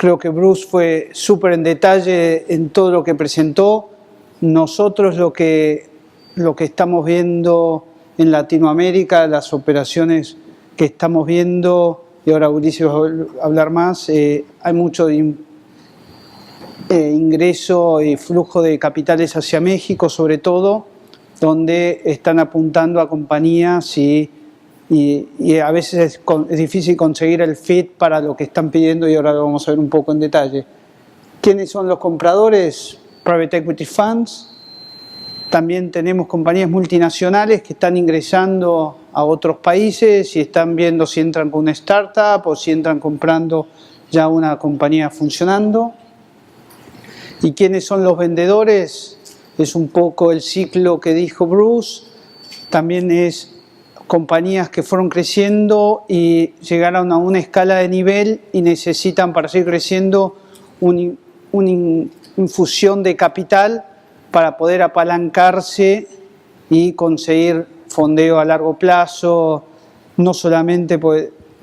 Creo que Bruce fue súper en detalle en todo lo que presentó. Nosotros lo que estamos viendo en Latinoamérica, las operaciones que estamos viendo, y ahora Ulises va a hablar más, hay mucho ingreso y flujo de capitales hacia México, sobre todo, donde están apuntando a compañías y a veces es difícil conseguir el fit para lo que están pidiendo, y ahora lo vamos a ver un poco en detalle. ¿Quiénes son los compradores? Private Equity Funds. También tenemos compañías multinacionales que están ingresando a otros países y están viendo si entran con una startup o si entran comprando ya una compañía funcionando. ¿Y quiénes son los vendedores? Es un poco el ciclo que dijo Bruce. También es compañías que fueron creciendo y llegaron a una escala de nivel y necesitan para seguir creciendo una infusión de capital para poder apalancarse y conseguir fondeo a largo plazo, no solamente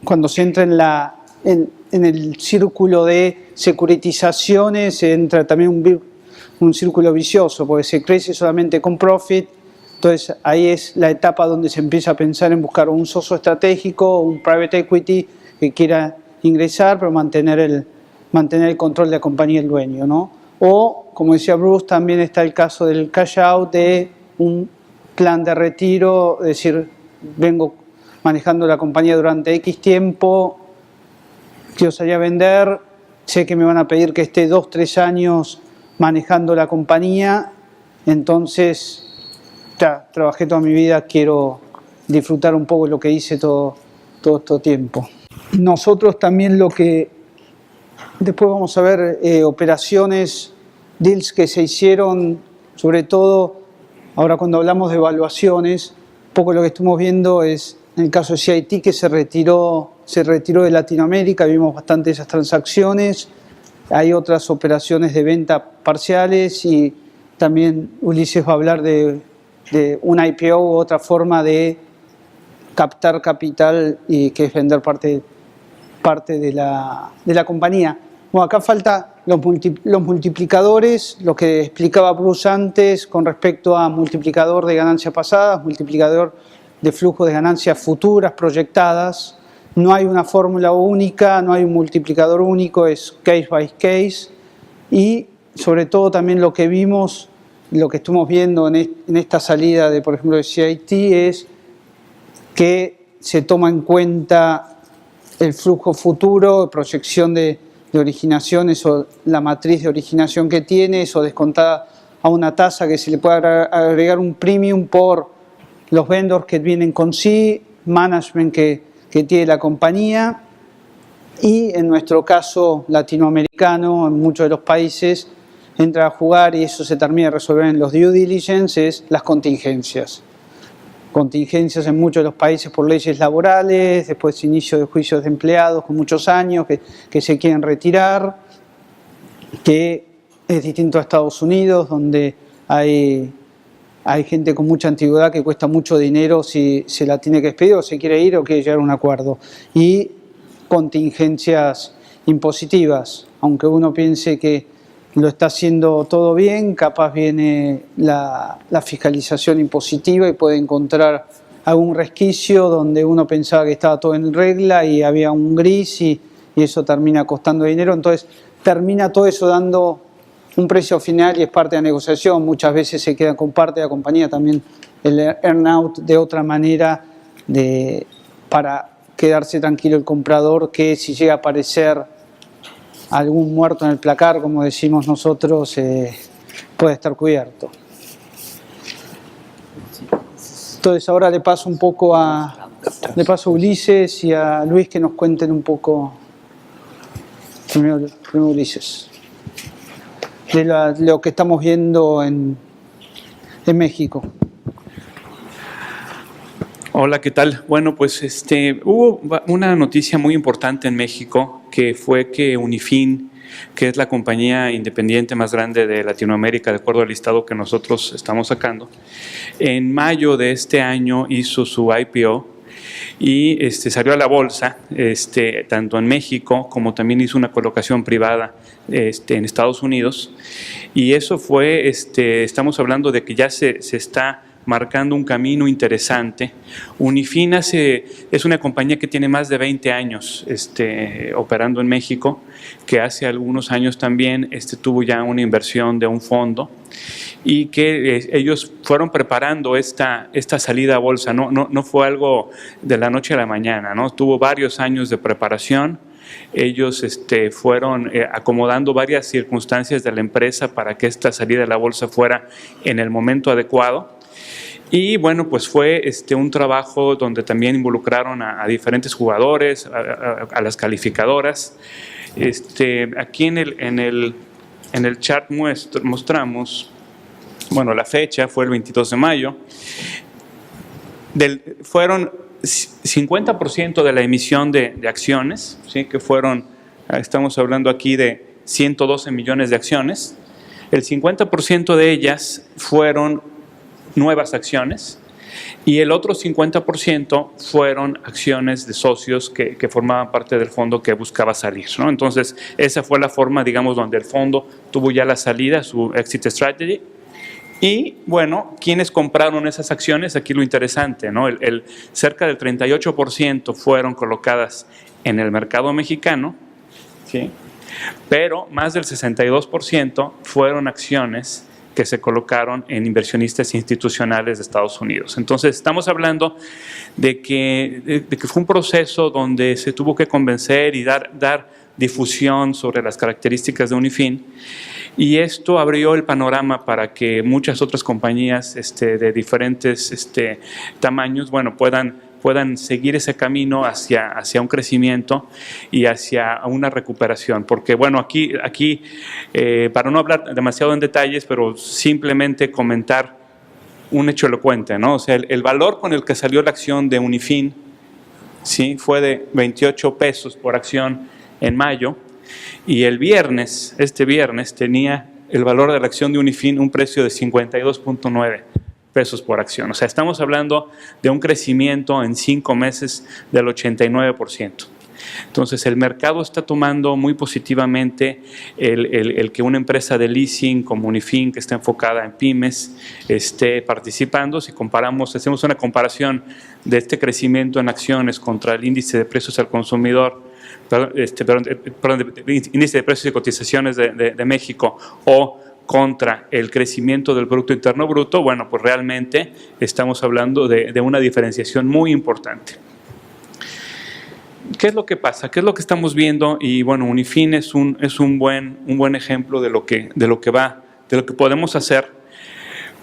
cuando se entra en el círculo de securitizaciones, se entra también un círculo vicioso, porque se crece solamente con profit. Entonces ahí es la etapa donde se empieza a pensar en buscar un socio estratégico, un private equity que quiera ingresar, pero mantener el control de la compañía el dueño, ¿no? O, como decía Bruce, también está el caso del cash out, de un plan de retiro, es decir, vengo manejando la compañía durante X tiempo, quiero salir a vender, sé que me van a pedir que esté 2-3 años manejando la compañía, entonces ya trabajé toda mi vida, quiero disfrutar un poco de lo que hice todo este tiempo. Nosotros también después vamos a ver operaciones, deals que se hicieron, sobre todo ahora cuando hablamos de evaluaciones, un poco lo que estamos viendo es en el caso de CIT, que se retiró de Latinoamérica, vimos bastante esas transacciones, hay otras operaciones de venta parciales y también Ulises va a hablar de un IPO u otra forma de captar capital y que es vender parte de la compañía. Bueno, acá falta los multiplicadores, lo que explicaba Bruce antes con respecto a multiplicador de ganancias pasadas, multiplicador de flujo de ganancias futuras proyectadas. No hay una fórmula única, no hay un multiplicador único, es case by case. Y sobre todo también lo que vimos, lo que estamos viendo en esta salida de, por ejemplo, de CIT es que se toma en cuenta el flujo futuro, proyección de originaciones o la matriz de originación que tiene, eso descontada a una tasa que se le puede agregar un premium por los vendors que vienen con sí, management que tiene la compañía, y en nuestro caso latinoamericano, en muchos de los países, entra a jugar, y eso se termina de resolver en los due diligence, es las contingencias. Contingencias en muchos de los países por leyes laborales, después inicio de juicios de empleados con muchos años que se quieren retirar, que es distinto a Estados Unidos, donde hay gente con mucha antigüedad que cuesta mucho dinero si se la tiene que despedir o se quiere ir o quiere llegar a un acuerdo. Y contingencias impositivas, aunque uno piense que lo está haciendo todo bien, capaz viene la fiscalización impositiva y puede encontrar algún resquicio donde uno pensaba que estaba todo en regla y había un gris y eso termina costando dinero. Entonces termina todo eso dando un precio final y es parte de la negociación. Muchas veces se queda con parte de la compañía también el earn-out de otra manera para quedarse tranquilo el comprador, que si llega a aparecer algún muerto en el placar, como decimos nosotros, puede estar cubierto. Entonces ahora le paso un poco a Ulises y a Luis que nos cuenten un poco, primero Ulises, de lo que estamos viendo en México. Hola, ¿qué tal? Bueno, pues hubo una noticia muy importante en México, que fue que Unifin, que es la compañía independiente más grande de Latinoamérica, de acuerdo al listado que nosotros estamos sacando, en mayo de este año hizo su IPO y salió a la bolsa, tanto en México como también hizo una colocación privada en Estados Unidos. Y eso fue, estamos hablando de que ya se está marcando un camino interesante. Unifin es una compañía que tiene más de 20 años operando en México, que hace algunos años también tuvo ya una inversión de un fondo y que ellos fueron preparando esta salida a bolsa. No fue algo de la noche a la mañana, ¿no? Tuvo varios años de preparación. Ellos fueron acomodando varias circunstancias de la empresa para que esta salida a la bolsa fuera en el momento adecuado. Y bueno, pues fue un trabajo donde también involucraron a diferentes jugadores, a las calificadoras. Aquí en el chart mostramos, bueno, la fecha fue el 22 de mayo. Fueron 50% de la emisión de acciones, ¿sí? Que fueron, estamos hablando aquí de 112 millones de acciones. El 50% de ellas fueron nuevas acciones y el otro 50% fueron acciones de socios que formaban parte del fondo que buscaba salir, ¿no? Entonces, esa fue la forma, digamos, donde el fondo tuvo ya la salida, su exit strategy. Y, bueno, ¿quiénes compraron esas acciones? Aquí lo interesante, ¿no? Cerca del 38% fueron colocadas en el mercado mexicano, ¿sí? Pero más del 62% fueron acciones que se colocaron en inversionistas institucionales de Estados Unidos. Entonces, estamos hablando de que fue un proceso donde se tuvo que convencer y dar difusión sobre las características de Unifin, y esto abrió el panorama para que muchas otras compañías de diferentes tamaños, bueno, puedan seguir ese camino hacia un crecimiento y hacia una recuperación. Porque, bueno, aquí para no hablar demasiado en detalles, pero simplemente comentar un hecho elocuente, ¿no? O sea, el valor con el que salió la acción de Unifin, ¿sí? Fue de 28 pesos por acción en mayo, y este viernes tenía el valor de la acción de Unifin un precio de 52.9 pesos por acción. O sea, estamos hablando de un crecimiento en 5 meses del 89%. Entonces, el mercado está tomando muy positivamente el que una empresa de leasing como Unifin, que está enfocada en pymes, esté participando. Si hacemos una comparación de este crecimiento en acciones contra el índice de precios al consumidor, índice de precios y cotizaciones de México, o contra el crecimiento del Producto Interno Bruto, bueno, pues realmente estamos hablando de una diferenciación muy importante. ¿Qué es lo que pasa? ¿Qué es lo que estamos viendo? Y bueno, Unifin es un buen ejemplo de lo que podemos hacer.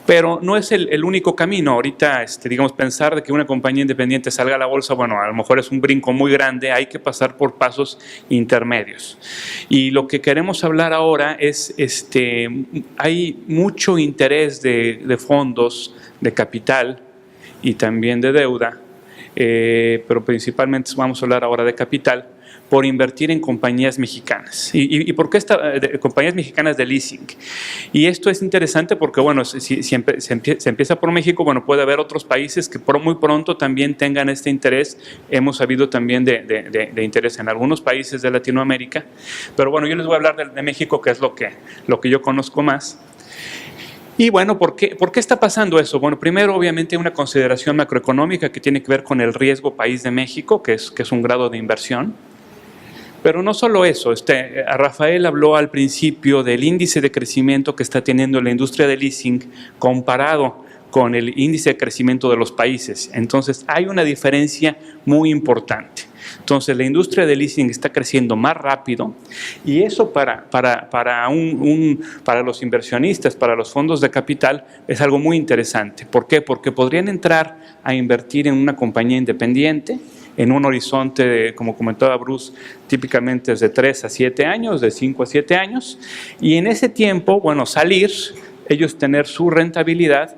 Pero no es el único camino. Ahorita, digamos, pensar de que una compañía independiente salga a la bolsa, bueno, a lo mejor es un brinco muy grande, hay que pasar por pasos intermedios. Y lo que queremos hablar ahora es, hay mucho interés de fondos, de capital y también de deuda, pero principalmente vamos a hablar ahora de capital, por invertir en compañías mexicanas. ¿Y por qué compañías mexicanas de leasing? Y esto es interesante porque, bueno, si se empieza por México, bueno, puede haber otros países que muy pronto también tengan este interés. Hemos sabido también de interés en algunos países de Latinoamérica, pero bueno, yo les voy a hablar de México, que es lo que yo conozco más. Y bueno, ¿por qué está pasando eso? Bueno, primero, obviamente, una consideración macroeconómica que tiene que ver con el riesgo país de México, que es un grado de inversión. Pero no solo eso, Rafael habló al principio del índice de crecimiento que está teniendo la industria de leasing comparado con el índice de crecimiento de los países. Entonces, hay una diferencia muy importante. Entonces, la industria de leasing está creciendo más rápido, y eso para los inversionistas, para los fondos de capital, es algo muy interesante. ¿Por qué? Porque podrían entrar a invertir en una compañía independiente en un horizonte, como comentaba Bruce, típicamente es de 3 a 7 años, de 5 a 7 años, y en ese tiempo, bueno, salir, ellos tener su rentabilidad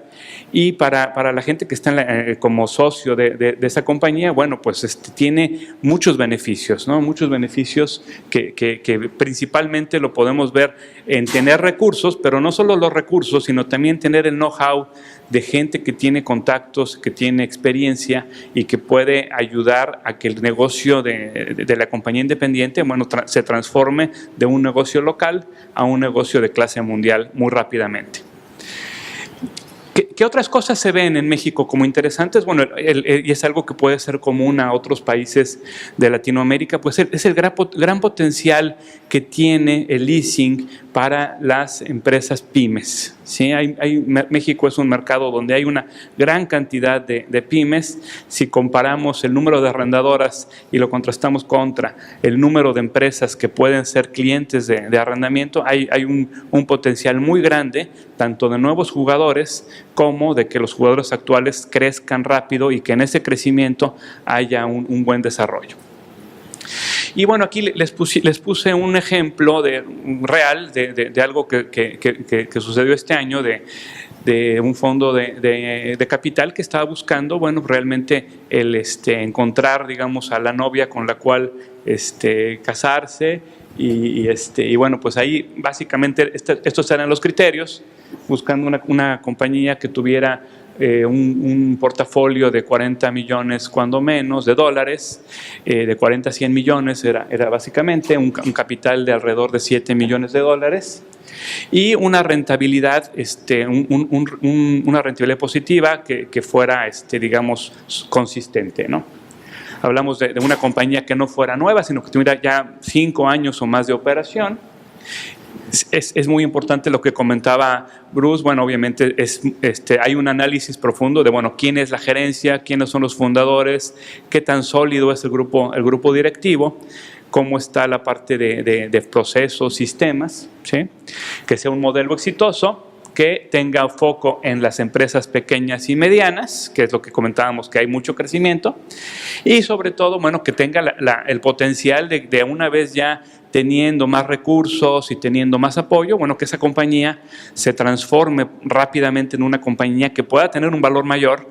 y para la gente que está como socio de esa compañía, bueno, pues tiene muchos beneficios, ¿no? Muchos beneficios que principalmente lo podemos ver en tener recursos, pero no solo los recursos, sino también tener el know-how de gente que tiene contactos, que tiene experiencia y que puede ayudar a que el negocio de la compañía independiente, bueno, se transforme de un negocio local a un negocio de clase mundial muy rápidamente. ¿Qué otras cosas se ven en México como interesantes? Bueno, y es algo que puede ser común a otros países de Latinoamérica, pues es el gran potencial que tiene el leasing para las empresas pymes. ¿Sí? México es un mercado donde hay una gran cantidad de pymes. Si comparamos el número de arrendadoras y lo contrastamos contra el número de empresas que pueden ser clientes de arrendamiento, hay un potencial muy grande, tanto de nuevos jugadores como de que los jugadores actuales crezcan rápido y que en ese crecimiento haya un buen desarrollo. Y bueno, aquí les puse un ejemplo real de algo que sucedió este año, de un fondo de capital que estaba buscando, bueno, realmente encontrar, digamos, a la novia con la cual casarse y bueno, pues ahí básicamente estos eran los criterios, buscando una compañía que tuviera un portafolio de 40 millones cuando menos de dólares, de 40 a 100 millones era básicamente un capital de alrededor de 7 millones de dólares y una rentabilidad, una rentabilidad positiva que fuera, digamos, consistente, ¿no? Hablamos de una compañía que no fuera nueva, sino que tuviera ya 5 años o más de operación. Es muy importante lo que comentaba Bruce. Bueno, obviamente hay un análisis profundo de, bueno, quién es la gerencia, quiénes son los fundadores, qué tan sólido es el grupo directivo, cómo está la parte de procesos, sistemas, ¿sí? Que sea un modelo exitoso, que tenga foco en las empresas pequeñas y medianas, que es lo que comentábamos, que hay mucho crecimiento, y sobre todo, bueno, que tenga el potencial de una vez ya teniendo más recursos y teniendo más apoyo, bueno, que esa compañía se transforme rápidamente en una compañía que pueda tener un valor mayor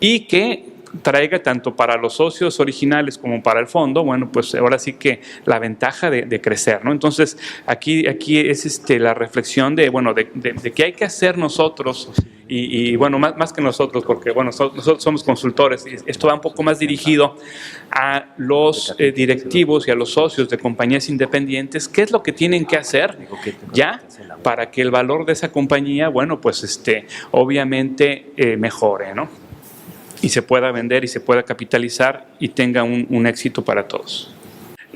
y que traiga tanto para los socios originales como para el fondo, bueno, pues ahora sí que la ventaja de crecer, ¿no? Entonces, aquí es la reflexión de, bueno, de qué hay que hacer nosotros y bueno, más que nosotros, porque, bueno, nosotros somos consultores, y esto va un poco más dirigido a los directivos y a los socios de compañías independientes, qué es lo que tienen que hacer ya para que el valor de esa compañía, bueno, pues obviamente mejore, ¿no? Y se pueda vender y se pueda capitalizar y tenga un éxito para todos.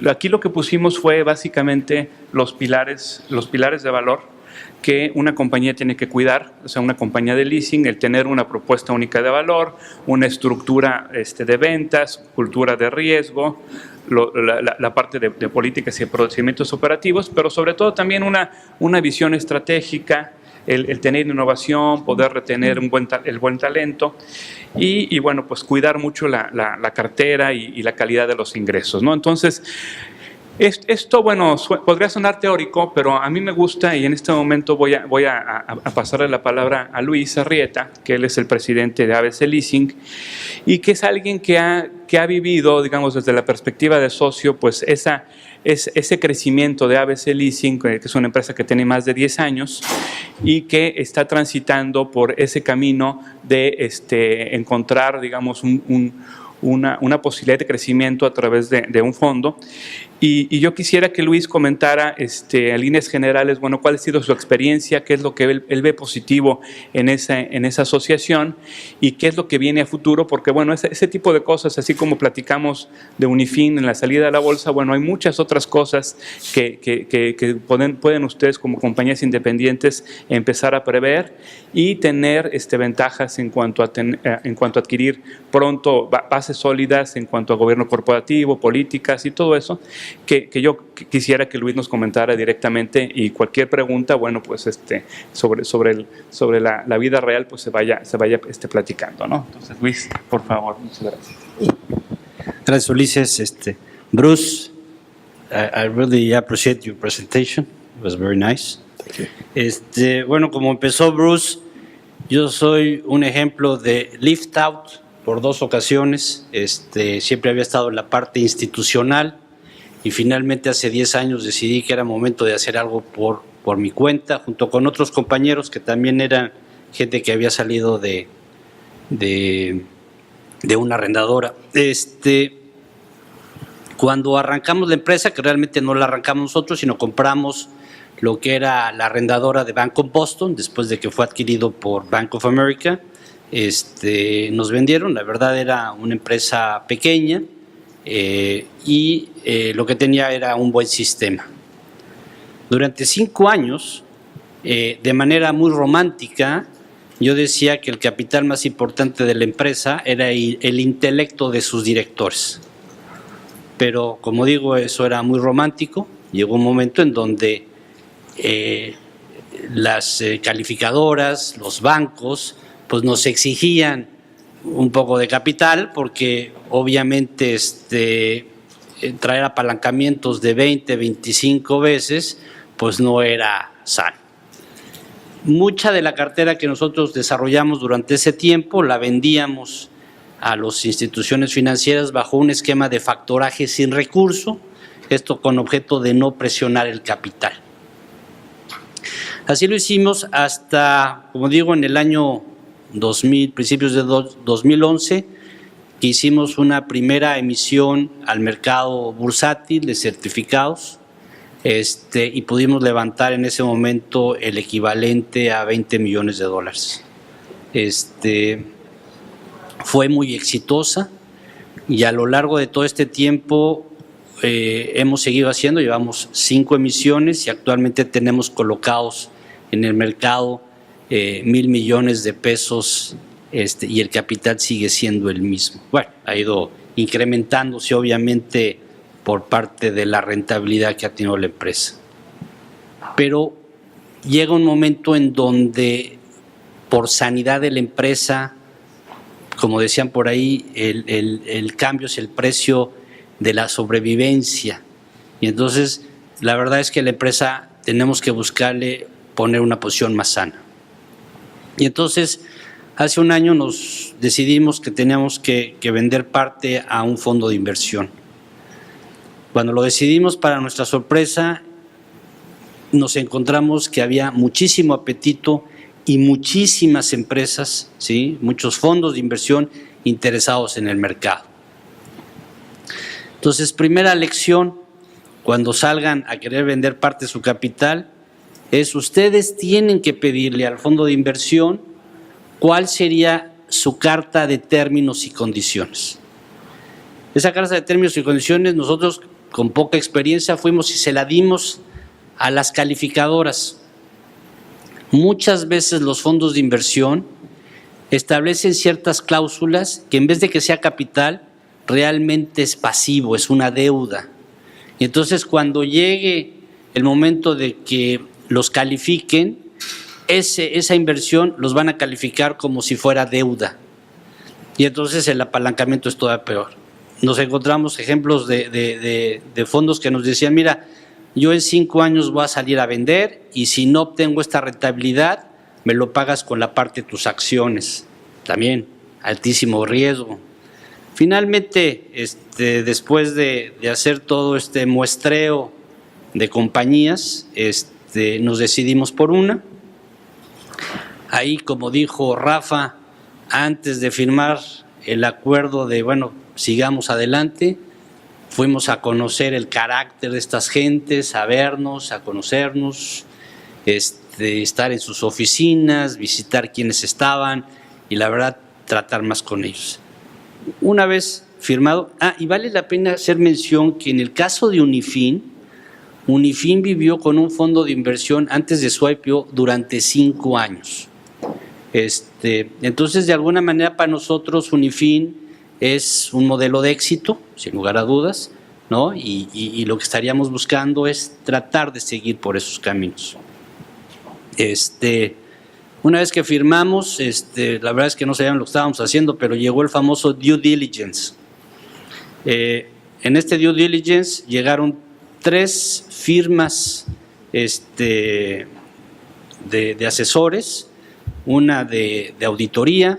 Aquí lo que pusimos fue básicamente los pilares de valor que una compañía tiene que cuidar, o sea, una compañía de leasing, el tener una propuesta única de valor, una estructura de ventas, cultura de riesgo, la parte de políticas y procedimientos operativos, pero sobre todo también una visión estratégica, el tener innovación, poder retener el buen talento y bueno, pues cuidar mucho la cartera y la calidad de los ingresos, ¿no? Entonces, esto, bueno, podría sonar teórico, pero a mí me gusta y en este momento voy a pasarle la palabra a Luis Arrieta, que él es el presidente de ABC Leasing y que es alguien que ha vivido, digamos, desde la perspectiva de socio, pues ese crecimiento de ABC Leasing, que es una empresa que tiene más de 10 años y que está transitando por ese camino de encontrar, digamos, una posibilidad de crecimiento a través de un fondo. Y yo quisiera que Luis comentara en líneas generales, bueno, cuál ha sido su experiencia, qué es lo que él ve positivo en esa asociación y qué es lo que viene a futuro, porque bueno, ese tipo de cosas, así como platicamos de Unifin en la salida a la bolsa, bueno, hay muchas otras cosas que pueden ustedes como compañías independientes empezar a prever y tener ventajas en cuanto a adquirir pronto bases sólidas en cuanto a gobierno corporativo, políticas y todo eso, que yo quisiera que Luis nos comentara directamente y cualquier pregunta, bueno, pues sobre la vida real, pues se vaya platicando, ¿no? Entonces, Luis, por favor, muchas gracias. Gracias, Ulises. Bruce, I really appreciate your presentation. It was very nice. Thank you. Bueno, como empezó Bruce, Yo soy un ejemplo de lift out por 2 ocasiones. Siempre había estado en la parte institucional y finalmente hace 10 años decidí que era momento de hacer algo por mi cuenta, junto con otros compañeros que también eran gente que había salido de una arrendadora. Cuando arrancamos la empresa, que realmente no la arrancamos nosotros, sino compramos lo que era la arrendadora de Bank of Boston, después de que fue adquirido por Bank of America, nos vendieron. La verdad era una empresa pequeña y lo que tenía era un buen sistema. Durante 5 años, de manera muy romántica, yo decía que el capital más importante de la empresa era el intelecto de sus directores. Pero, como digo, eso era muy romántico. Llegó un momento en donde las calificadoras, los bancos, pues nos exigían un poco de capital, porque obviamente traer apalancamientos de 20, 25 veces, pues no era sano. Mucha de la cartera que nosotros desarrollamos durante ese tiempo la vendíamos a las instituciones financieras bajo un esquema de factoraje sin recurso, esto con objeto de no presionar el capital. Así lo hicimos hasta, como digo, en el año 2000, principios de 2011, que hicimos una primera emisión al mercado bursátil de certificados, y pudimos levantar en ese momento el equivalente a $20 millones. Fue muy exitosa y a lo largo de todo este tiempo hemos seguido haciendo. Llevamos 5 emisiones y actualmente tenemos colocados en el mercado 1,000 millones de pesos, y el capital sigue siendo el mismo. Bueno, ha ido incrementándose obviamente por parte de la rentabilidad que ha tenido la empresa. Pero llega un momento en donde, por sanidad de la empresa, como decían por ahí, el cambio es el precio de la sobrevivencia. Y entonces, la verdad es que la empresa tenemos que buscarle poner una posición más sana. Y entonces, hace un año nos decidimos que teníamos que vender parte a un fondo de inversión. Cuando lo decidimos, para nuestra sorpresa, nos encontramos que había muchísimo apetito y muchísimas empresas, ¿sí?, muchos fondos de inversión interesados en el mercado. Entonces, primera lección, cuando salgan a querer vender parte de su capital, es ustedes tienen que pedirle al fondo de inversión cuál sería su carta de términos y condiciones. Esa carta de términos y condiciones, nosotros con poca experiencia fuimos y se la dimos a las calificadoras. Muchas veces los fondos de inversión establecen ciertas cláusulas que, en vez de que sea capital, realmente es pasivo, es una deuda. Y entonces, cuando llegue el momento de que los califiquen, esa inversión los van a calificar como si fuera deuda. Y entonces el apalancamiento es todavía peor. Nos encontramos ejemplos de fondos que nos decían: mira, yo en 5 años voy a salir a vender y si no obtengo esta rentabilidad, me lo pagas con la parte de tus acciones. También altísimo riesgo. Finalmente, después de hacer todo este muestreo de compañías, nos decidimos por una. Ahí, como dijo Rafa, antes de firmar el acuerdo de, bueno, sigamos adelante, fuimos a conocer el carácter de estas gentes, a vernos, a conocernos, estar en sus oficinas, visitar quienes estaban y, la verdad, tratar más con ellos. Una vez firmado, y vale la pena hacer mención que en el caso de Unifin vivió con un fondo de inversión antes de su IPO durante 5 años. Entonces, de alguna manera, para nosotros Unifin es un modelo de éxito, sin lugar a dudas, ¿no? Y lo que estaríamos buscando es tratar de seguir por esos caminos. Una vez que firmamos, la verdad es que no sabíamos lo que estábamos haciendo, pero llegó el famoso due diligence. En este due diligence llegaron 3 firmas de asesores una de auditoría,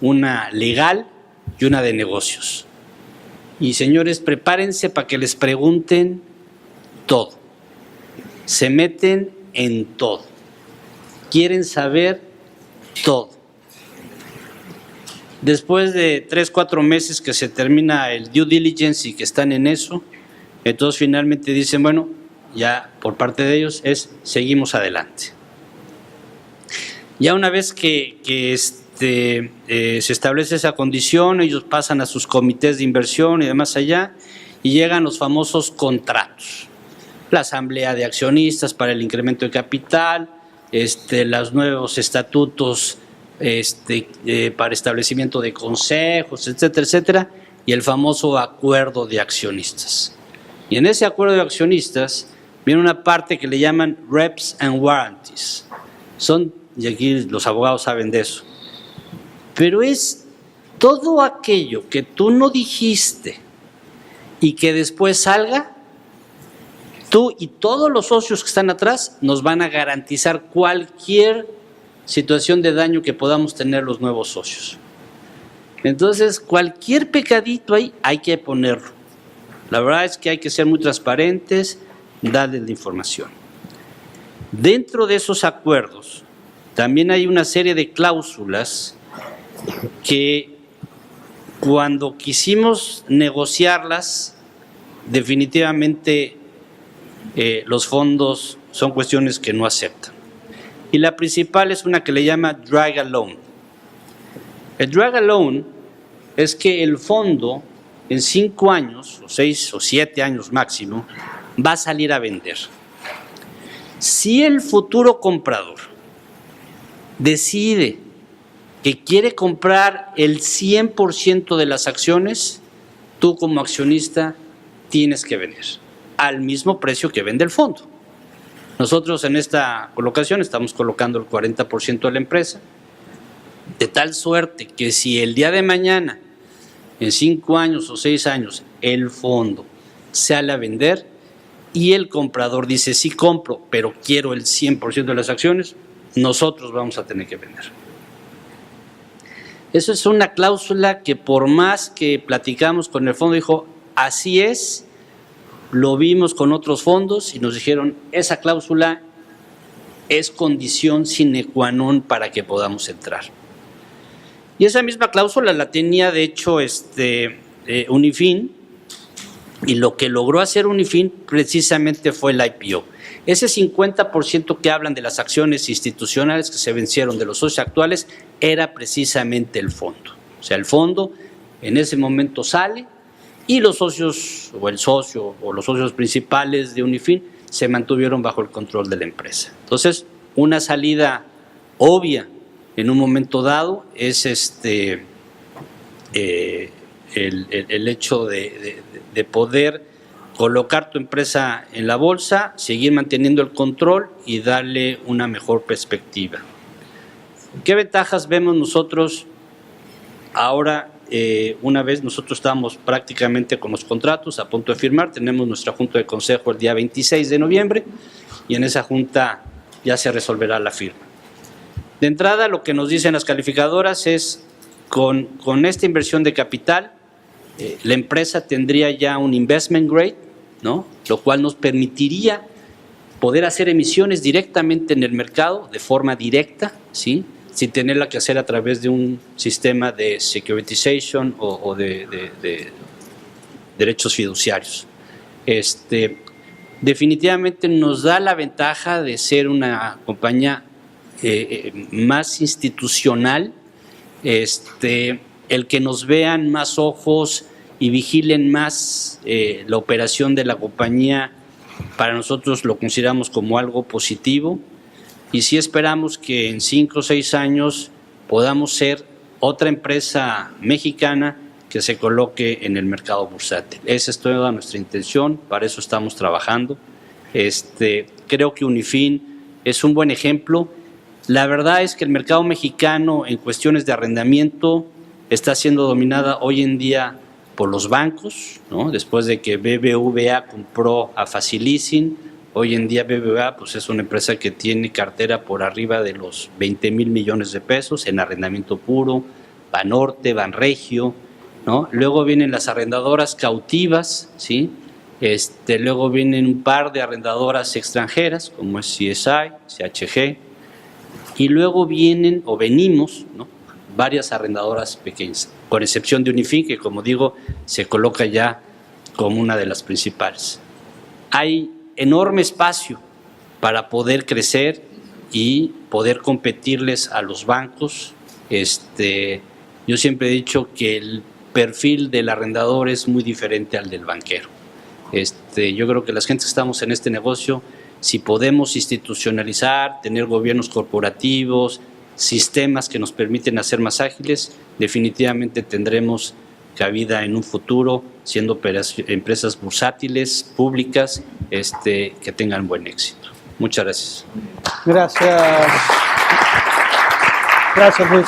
una legal y una de negocios. Y señores, prepárense para que les pregunten todo. Se meten en todo. Quieren saber todo. Después de 3, 4 meses que se termina el due diligence y que están en eso, entonces finalmente dicen, bueno, ya por parte de ellos seguimos adelante. Ya una vez que se establece esa condición, ellos pasan a sus comités de inversión y demás allá, y llegan los famosos contratos. La asamblea de accionistas para el incremento de capital, los nuevos estatutos para establecimiento de consejos, etcétera, etcétera, y el famoso acuerdo de accionistas. Y en ese acuerdo de accionistas viene una parte que le llaman reps and warranties. Y aquí los abogados saben de eso. Pero es todo aquello que tú no dijiste y que después salga, tú y todos los socios que están atrás nos van a garantizar cualquier situación de daño que podamos tener los nuevos socios. Entonces, cualquier pecadito ahí hay que ponerlo. La verdad es que hay que ser muy transparentes, darles la información. Dentro de esos acuerdos, también hay una serie de cláusulas que cuando quisimos negociarlas, definitivamente los fondos son cuestiones que no aceptan. Y la principal es una que le llama drag alone. El drag alone es que el fondo en 5 años, o 6 o 7 años máximo, va a salir a vender. Si el futuro comprador decide que quiere comprar el 100% de las acciones, tú como accionista tienes que vender al mismo precio que vende el fondo. Nosotros en esta colocación estamos colocando el 40% de la empresa, de tal suerte que si el día de mañana, en 5 años o 6 años, el fondo sale a vender y el comprador dice, sí compro, pero quiero el 100% de las acciones, nosotros vamos a tener que vender. Eso es una cláusula que por más que platicamos con el fondo, dijo, así es. Lo vimos con otros fondos y nos dijeron, esa cláusula es condición sine qua non para que podamos entrar. Y esa misma cláusula la tenía, de hecho, Unifin, y lo que logró hacer Unifin precisamente fue el IPO. Ese 50% que hablan de las acciones institucionales que se vencieron de los socios actuales era precisamente el fondo. O sea, el fondo en ese momento sale y los socios, o el socio, o los socios principales de Unifin se mantuvieron bajo el control de la empresa. Entonces, una salida obvia en un momento dado es el hecho de poder colocar tu empresa en la bolsa, seguir manteniendo el control y darle una mejor perspectiva. ¿Qué ventajas vemos nosotros ahora? Una vez nosotros estamos prácticamente con los contratos a punto de firmar, tenemos nuestra junta de consejo el día 26 de noviembre y en esa junta ya se resolverá la firma. De entrada, lo que nos dicen las calificadoras es con esta inversión de capital, la empresa tendría ya un investment grade, ¿no? Lo cual nos permitiría poder hacer emisiones directamente en el mercado de forma directa, ¿sí? Sin tenerla que hacer a través de un sistema de securitization o de derechos fiduciarios. Definitivamente nos da la ventaja de ser una compañía más institucional, el que nos vean más ojos y vigilen más la operación de la compañía, para nosotros lo consideramos como algo positivo. Y sí esperamos que en 5 o 6 años podamos ser otra empresa mexicana que se coloque en el mercado bursátil. Esa es toda nuestra intención, para eso estamos trabajando. Creo que Unifin es un buen ejemplo. La verdad es que el mercado mexicano en cuestiones de arrendamiento está siendo dominada hoy en día por los bancos, ¿no? Después de que BBVA compró a Facilleasing, Hoy en día BBVA pues es una empresa que tiene cartera por arriba de los 20,000 millones de pesos en arrendamiento puro, Banorte, Banregio, ¿no? Luego vienen las arrendadoras cautivas, ¿sí? Luego vienen un par de arrendadoras extranjeras, como es CSI, CHG, y luego vienen, o venimos, ¿no?, varias arrendadoras pequeñas, con excepción de Unifin, que como digo, se coloca ya como una de las principales. Hay enorme espacio para poder crecer y poder competirles a los bancos. Yo siempre he dicho que el perfil del arrendador es muy diferente al del banquero. Yo creo que las gentes que estamos en este negocio, si podemos institucionalizar, tener gobiernos corporativos, sistemas que nos permiten hacer más ágiles, definitivamente tendremos cabida en un futuro, siendo empresas bursátiles, públicas, que tengan buen éxito. Muchas gracias. Gracias. Gracias, Luis.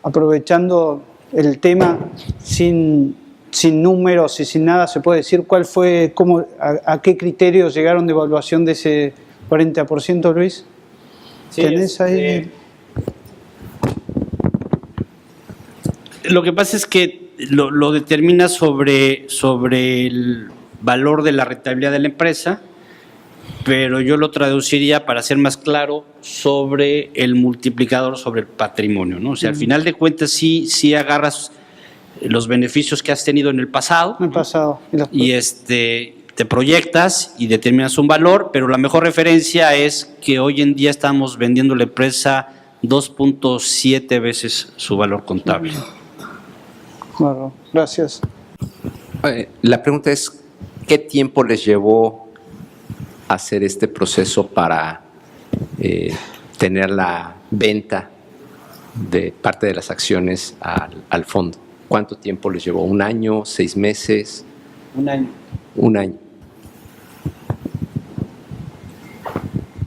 Aprovechando el tema, sin números y sin nada, ¿se puede decir cuál fue, a qué criterios llegaron de evaluación de ese 40%, Luis? Sí, ¿Tenés ahí? Lo que pasa es que lo determina sobre el valor de la rentabilidad de la empresa, pero yo lo traduciría, para ser más claro, sobre el multiplicador sobre el patrimonio, ¿no? O sea, al final de cuentas sí agarras los beneficios que has tenido en el pasado. En el pasado. Y te proyectas y determinas un valor, pero la mejor referencia es que hoy en día estamos vendiendo la empresa 2.7 veces su valor contable. Bueno, gracias. La pregunta es, ¿qué tiempo les llevó hacer este proceso para tener la venta de parte de las acciones al fondo? ¿Cuánto tiempo les llevó? ¿Un año? ¿6 meses? Un año. Un año.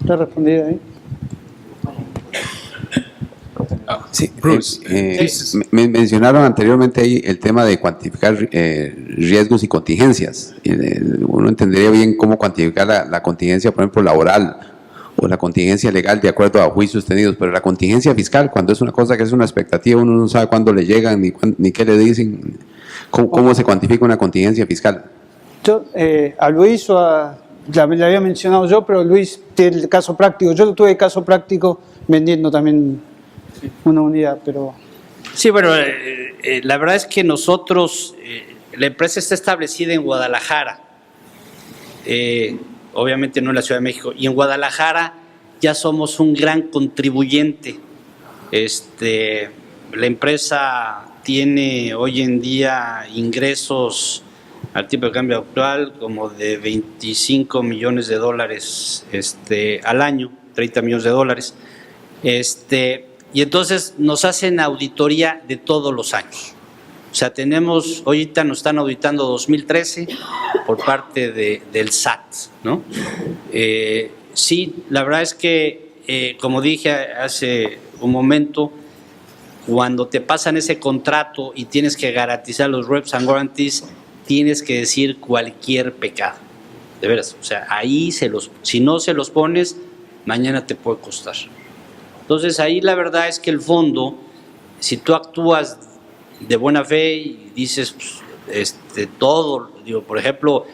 ¿Te has respondido ahí? Sí, Bruce, me mencionaron anteriormente ahí el tema de cuantificar riesgos y contingencias. Uno entendería bien cómo cuantificar la contingencia, por ejemplo, laboral o la contingencia legal de acuerdo a juicios tenidos, pero la contingencia fiscal, cuando es una cosa que es una expectativa, uno no sabe cuándo le llegan ni qué le dicen. ¿Cómo se cuantifica una contingencia fiscal? Yo, a Luis le había mencionado yo, pero Luis tiene el caso práctico. Yo lo tuve de caso práctico vendiendo también una unidad, pero... Sí, bueno, la verdad es que nosotros, la empresa está establecida en Guadalajara, obviamente no en la Ciudad de México, y en Guadalajara ya somos un gran contribuyente. La empresa tiene hoy en día ingresos al tipo de cambio actual como de 25 millones de dólares al año, 30 millones de dólares. Y entonces nos hacen auditoría de todos los años. O sea, ahorita nos están auditando 2013 por parte del SAT, ¿no? Sí, la verdad es que, como dije hace un momento, cuando te pasan ese contrato y tienes que garantizar los reps and guarantees, tienes que decir cualquier pecado, de veras. O sea, ahí si no se los pones, mañana te puede costar. Entonces ahí la verdad es que el fondo, si tú actúas de buena fe y dices todo, digo, por ejemplo,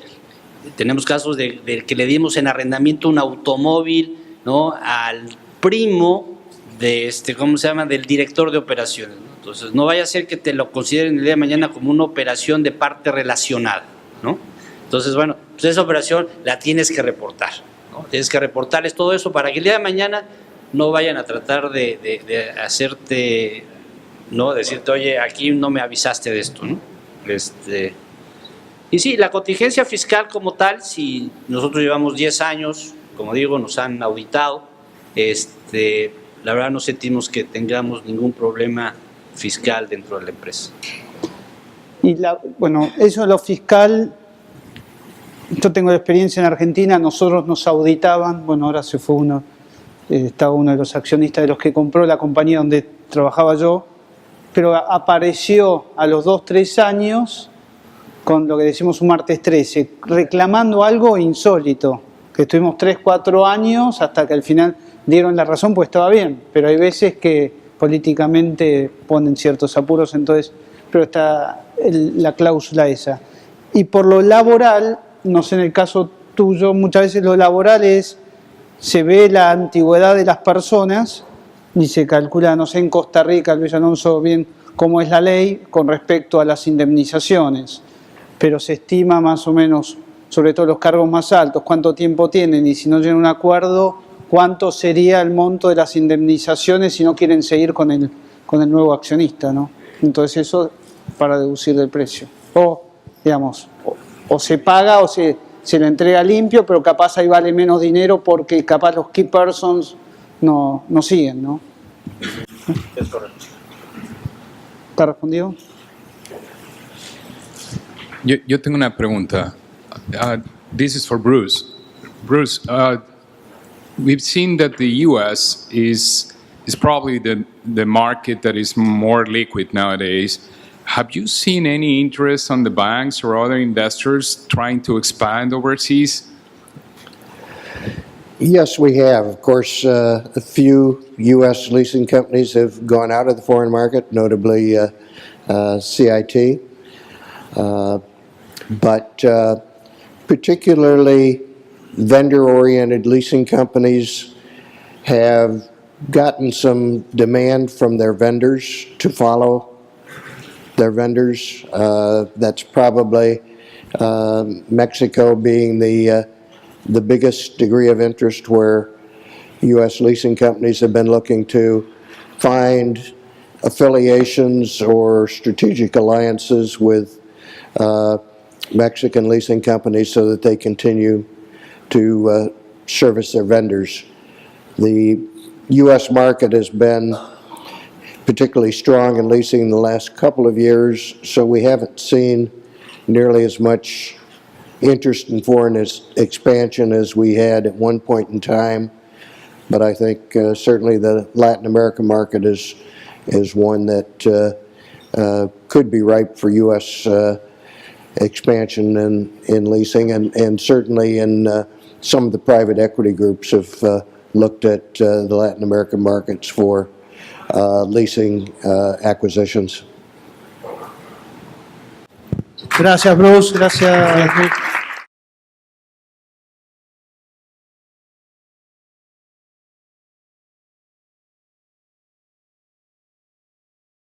tenemos casos de que le dimos en arrendamiento un automóvil, ¿no?, al primo de ¿cómo se llama?, del director de operaciones, ¿no? Entonces no vaya a ser que te lo consideren el día de mañana como una operación de parte relacionada, ¿no? Entonces, bueno, pues esa operación la tienes que reportar, ¿no? Tienes que reportarles todo eso para que el día de mañana no vayan a tratar de hacerte, ¿no?, decirte, oye, aquí no me avisaste de esto, ¿no? Y sí, la contingencia fiscal como tal, si nosotros llevamos 10 años, como digo, nos han auditado, la verdad no sentimos que tengamos ningún problema fiscal dentro de la empresa. Y bueno, eso de lo fiscal, yo tengo la experiencia en Argentina, nosotros nos auditaban, bueno, ahora se fue estaba uno de los accionistas de los que compró la compañía donde trabajaba yo, pero apareció a los 2-3 años con lo que decimos un martes 13, reclamando algo insólito, que estuvimos 3-4 años hasta que al final dieron la razón, pues estaba bien, pero hay veces que políticamente ponen ciertos apuros, entonces, pero está la cláusula esa. Y por lo laboral, no sé en el caso tuyo, muchas veces lo laboral es, se ve la antigüedad de las personas y se calcula, no sé, en Costa Rica, Luis Alonso, bien cómo es la ley con respecto a las indemnizaciones, pero se estima más o menos, sobre todo los cargos más altos, cuánto tiempo tienen y si no llegan a un acuerdo, cuánto sería el monto de las indemnizaciones si no quieren seguir con el nuevo accionista, ¿no? Entonces eso para deducir del precio. O, digamos, o se paga o se le entrega limpio, pero capaz ahí vale menos dinero porque capaz los key persons no siguen, ¿no? Es correcto. ¿Está respondido? Yo tengo una pregunta. This is for Bruce. Bruce, we've seen that the U.S. is probably the market that is more liquid nowadays. Have you seen any interest on the banks or other investors trying to expand overseas? Yes, we have. Of course, a few U.S. leasing companies have gone out of the foreign market, notably CIT. But particularly vendor-oriented leasing companies have gotten some demand from their vendors to follow their vendors. That's probably Mexico being the biggest degree of interest, where U.S. leasing companies have been looking to find affiliations or strategic alliances with Mexican leasing companies so that they continue to service their vendors. The U.S. market has been particularly strong in leasing in the last couple of years, so we haven't seen nearly as much interest in foreign expansion as we had at one point in time. But I think certainly the Latin American market is one that could be ripe for U.S. expansion in leasing, and certainly in some of the private equity groups have looked at the Latin American markets for leasing acquisitions. Gracias, Bruce. Gracias.